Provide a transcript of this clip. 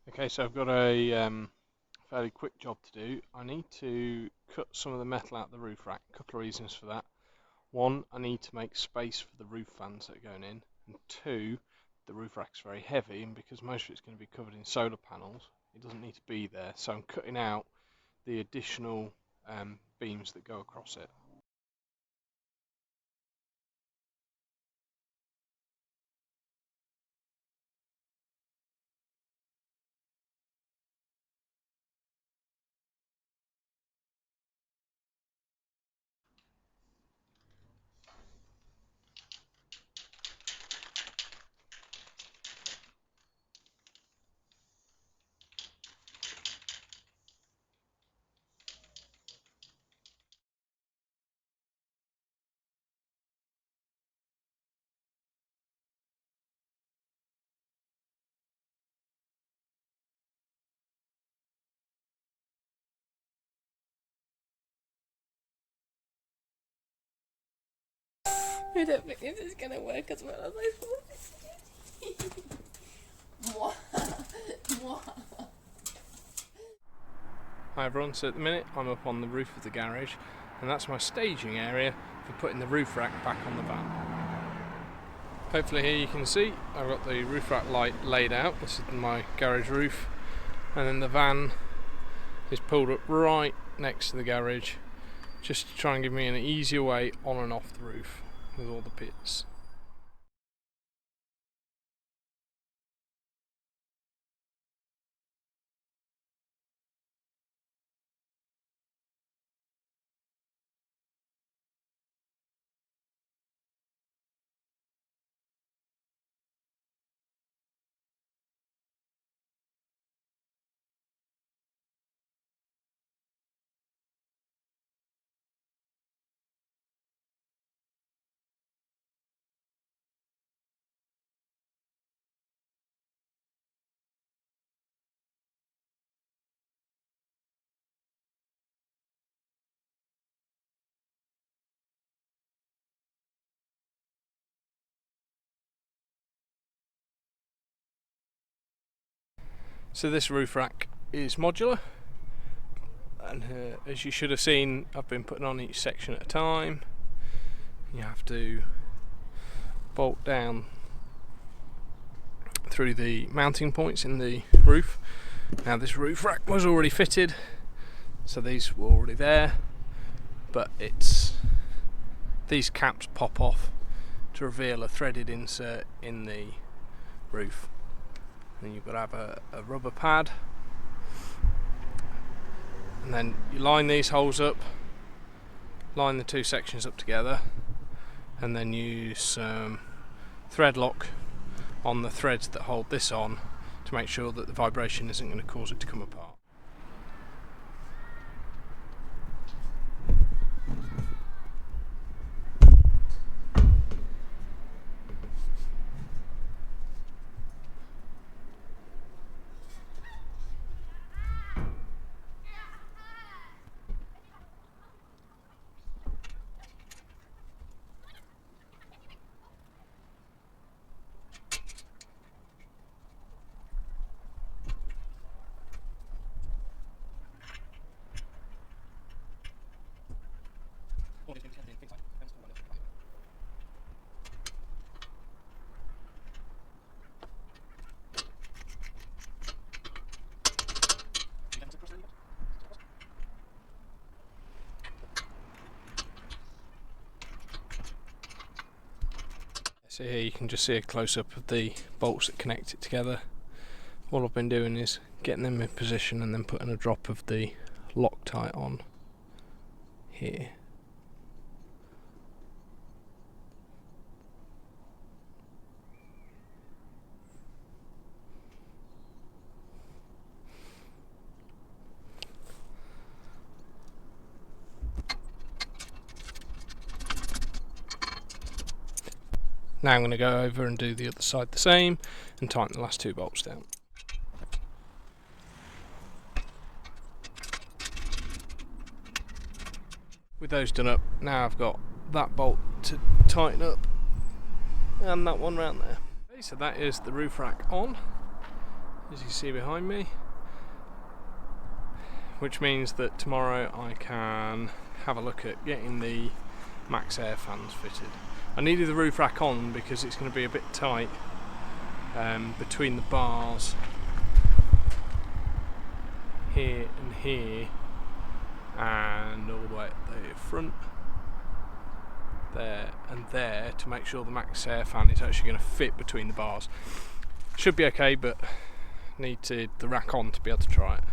Okay, so I've got a fairly quick job to do. I need to cut some of the metal out of the roof rack. A couple of reasons for that. One, I need to make space for the roof fans that are going in. And two, the roof rack's very heavy, and because most of it's going to be covered in solar panels, it doesn't need to be there. So I'm cutting out the additional beams that go across it. I don't think this is gonna work as well as I thought. Hi everyone, so at the minute I'm up on the roof of the garage, and that's my staging area for putting the roof rack back on the van. Hopefully here you can see I've got the roof rack light laid out. This is my garage roof, and then the van is pulled up right next to the garage, just to try and give me an easier way on and off the roof with all the pits. So this roof rack is modular, and as you should have seen, I've been putting on each section at a time. You have to bolt down through the mounting points in the roof. Now this roof rack was already fitted, so these were already there, but these caps pop off to reveal a threaded insert in the roof. Then you've got to have a rubber pad, and then you line these holes up, line the two sections up together, and then use thread lock on the threads that hold this on to make sure that the vibration isn't going to cause it to come apart. So here you can just see a close-up of the bolts that connect it together. All I've been doing is getting them in position and then putting a drop of the Loctite on here. Now I'm going to go over and do the other side the same and tighten the last two bolts down. With those done up, now I've got that bolt to tighten up and that one round there. Okay, so that is the roof rack on. as you see behind me, which means that tomorrow I can have a look at getting the Max Air fans fitted. I needed the roof rack on because it's going to be a bit tight between the bars here and here, and all the way at the front there and there, to make sure the Max Air fan is actually going to fit between the bars. Should be okay, but needed the rack on to be able to try it.